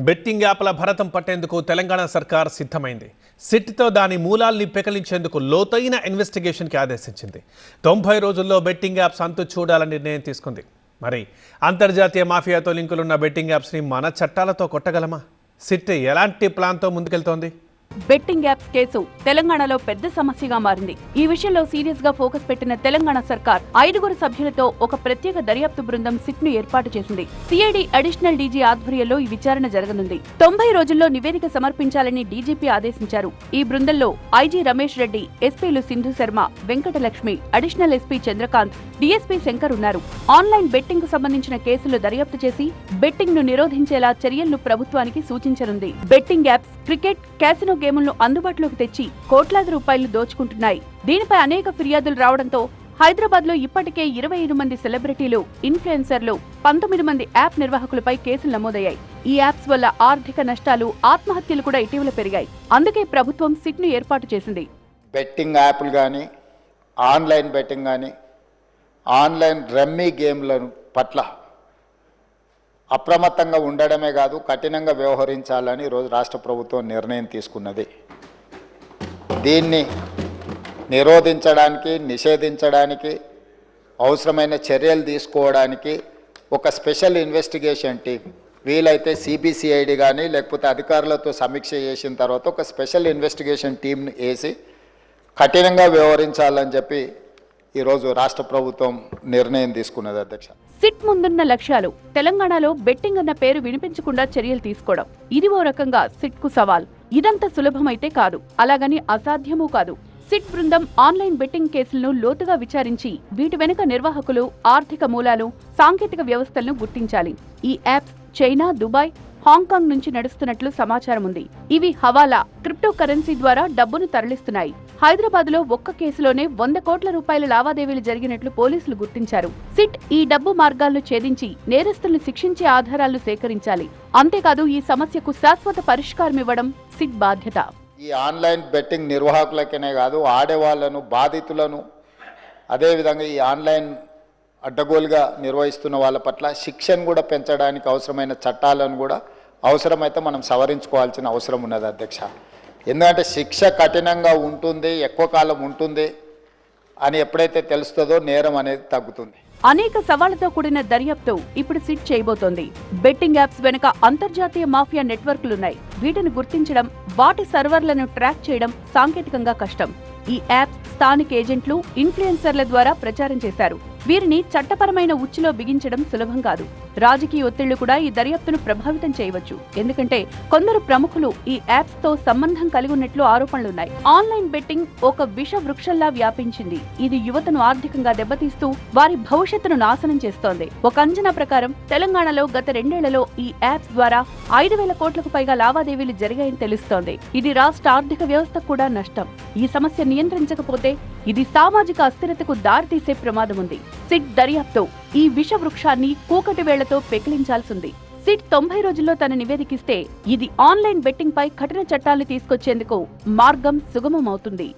Betting యాప్ల భరతం పట్టేందుకు తెలంగాణ సర్కార్ సిద్ధమైంది. సిట్తో దాని మూలాల్ని పెకలించేందుకు లోతైన ఇన్వెస్టిగేషన్కి ఆదేశించింది. 90 రోజుల్లో బెట్టింగ్ యాప్స్ అంతు చూడాలని నిర్ణయం తీసుకుంది. మరి అంతర్జాతీయ మాఫియాతో లింకులున్న బెట్టింగ్ యాప్స్ని మన చట్టాలతో కొట్టగలమా? సిట్ ఎలాంటి ప్లాన్తో ముందుకెళ్తోంది? బెట్టింగ్ యాప్స్ కేసు తెలంగాణలో పెద్ద సమస్యగా మారింది. ఈ విషయంలో సీరియస్ గా ఫోకస్ పెట్టిన తెలంగాణ సర్కార్ 5 సభ్యులతో ఒక ప్రత్యేక దర్యాప్తు బృందం సిట్ ను ఏర్పాటు చేసింది. సిఐడి అడిషనల్ డీజీ ఆధ్వర్యంలో ఈ విచారణ జరగనుంది. 90 రోజుల్లో నివేదిక సమర్పించాలని డీజీపీ ఆదేశించారు. ఈ బృందంలో ఐజీ రమేష్ రెడ్డి, ఎస్పీలు Sindhu Sharma, Venkatalakshmi, additional SP Chandrakant, DSP Shankar ఉన్నారు. ఆన్లైన్ బెట్టింగ్ కు సంబంధించిన కేసులు దర్యాప్తు చేసి బెట్టింగ్ ను నిరోధించేలా చర్యలను ప్రభుత్వానికి సూచించనుంది. బెట్టింగ్ యాప్స్ క్రికెట్, క్యాసినో గేములను అందుబాటులోకి తెచ్చి కోట్లాది రూపాయలు దోచుకుంటున్నాయి. దీనిపై అనేక ఫిర్యాదులు రావడంతో హైదరాబాద్ లో ఇప్పటికే 25 మంది సెలబ్రిటీలు, ఇన్ఫ్లుయెన్సర్లు, 19 మంది యాప్ నిర్వాహకులపై కేసులు నమోదయ్యాయి. ఈ యాప్స్ వల్ల ఆర్థిక నష్టాలు, ఆత్మహత్యలు కూడా ఇటీవల పెరిగాయి. అందుకే ప్రభుత్వం సిట్ ను ఏర్పాటు చేసింది. బెట్టింగ్ యాప్లు కానీ, ఆన్లైన్ బెట్టింగ్ కానీ, ఆన్లైన్ రమ్మీ గేమ్ల పట్ల అప్రమత్తంగా ఉండడమే కాదు, కఠినంగా వ్యవహరించాలని ఈరోజు రాష్ట్ర ప్రభుత్వం నిర్ణయం తీసుకున్నది. దీన్ని నిరోధించడానికి, నిషేధించడానికి అవసరమైన చర్యలు తీసుకోవడానికి ఒక స్పెషల్ ఇన్వెస్టిగేషన్ టీం, వీలైతే సిబిసిఐడి కానీ లేకపోతే అధికారులతో సమీక్ష చేసిన తర్వాత ఒక స్పెషల్ ఇన్వెస్టిగేషన్ టీంను వేసి కఠినంగా వ్యవహరించాలని చెప్పి ఈరోజు రాష్ట్ర ప్రభుత్వం నిర్ణయం తీసుకున్నది. అధ్యక్ష, సిట్ ముందున్న లక్ష్యాలు తెలంగాణలో బెట్టింగ్ అన్న పేరు వినిపించకుండా చర్యలు తీసుకోవడం. ఇది ఓ రకంగా సిట్ కు సవాల్. ఇదంత సులభమైతే కాదు, అలాగని అసాధ్యమూ కాదు. సిట్ బృందం ఆన్లైన్ బెట్టింగ్ కేసులను లోతుగా విచారించి వీటి వెనుక నిర్వాహకులు, ఆర్థిక మూలాలు, సాంకేతిక వ్యవస్థలను గుర్తించాలి. ఈ యాప్స్ చైనా, దుబాయ్, హాంకాంగ్ నుంచి నడుస్తున్నట్లు సమాచారం ఉంది. ఇవి హవాలా, క్రిప్టో కరెన్సీ ద్వారా డబ్బును తరలిస్తున్నాయి. హైదరాబాద్ లో ఒక్క కేసులోనే 100 కోట్ల రూపాయల లావాదేవీలు జరిగినట్లు పోలీసులు గుర్తించారు. సిట్ ఈ డబ్బు మార్గాలను ఛేదించి నేరస్తులను శిక్షించే ఆధారాలను సేకరించాలి. అంతేకాదు ఈ సమస్యకు శాశ్వత పరిష్కారం ఇవ్వడం సిట్ బాధ్యత. ఈ ఆన్లైన్ బెట్టింగ్ నిర్వాహకులకనే కాదు, ఆడేవాళ్లను, బాధితులను, అదేవిధంగా ఈ ఆన్లైన్ అడ్డగోలుగా నిర్వహిస్తున్న వాళ్ళ పట్ల శిక్షను కూడా పెంచడానికి అవసరమైన చట్టాలను కూడా అవసరమైతే మనం సవరించుకోవాల్సిన అవసరం ఉన్నది. అధ్యక్ష, ఎందుకంటే శిక్ష కఠినంగా ఉంటుంది, ఎక్కువ కాలం ఉంటుంది అని ఎప్పుడైతే తెలుస్తుందో నేరం అనేది తగ్గుతుంది. అనేక సవాళ్లతో కూడిన దర్యాప్తు ఇప్పుడు సిట్ చేయబోతోంది. బెట్టింగ్ యాప్స్ వెనుక అంతర్జాతీయ మాఫియా నెట్వర్క్లున్నాయి. వీటిని గుర్తించడం, వాటి సర్వర్లను ట్రాక్ చేయడం సాంకేతికంగా కష్టం. ఈ యాప్స్ స్థానిక ఏజెంట్లు, ఇన్ఫ్లుయెన్సర్ల ద్వారా ప్రచారం చేశారు. వీరిని చట్టపరమైన ఉచ్చులో బిగించడం సులభం కాదు. రాజకీయ ఒత్తిళ్లు కూడా ఈ దర్యాప్తును ప్రభావితం చేయవచ్చు. ఎందుకంటే కొందరు ప్రముఖులు ఈ యాప్స్ తో సంబంధం కలిగి ఉన్నట్లు ఆరోపణలున్నాయి. ఆన్లైన్ బెట్టింగ్ ఒక విష వృక్షంలా వ్యాపించింది. ఇది యువతను ఆర్థికంగా దెబ్బతీస్తూ వారి భవిష్యత్తును నాశనం చేస్తోంది. ఒక అంచనా ప్రకారం తెలంగాణలో గత 2 ఏళ్లలో ఈ యాప్స్ ద్వారా 5,000 కోట్లకు పైగా లావాదేవీలు జరిగాయని తెలుస్తోంది. ఇది రాష్ట్ర ఆర్థిక వ్యవస్థకు కూడా నష్టం. ఈ సమస్య నియంత్రించకపోతే ఇది సామాజిక అస్థిరతకు దారితీసే ప్రమాదం ఉంది. సిట్ దర్యాప్తు ఈ విష వృక్షాన్ని కూకటి వేళ్లతో పెకిలించాల్సింది. సిట్ 90 రోజుల్లో తన నివేదికిస్తే ఇది ఆన్లైన్ బెట్టింగ్ పై కఠిన చట్టాలు తీసుకొచ్చేందుకు మార్గం సుగమమవుతుంది.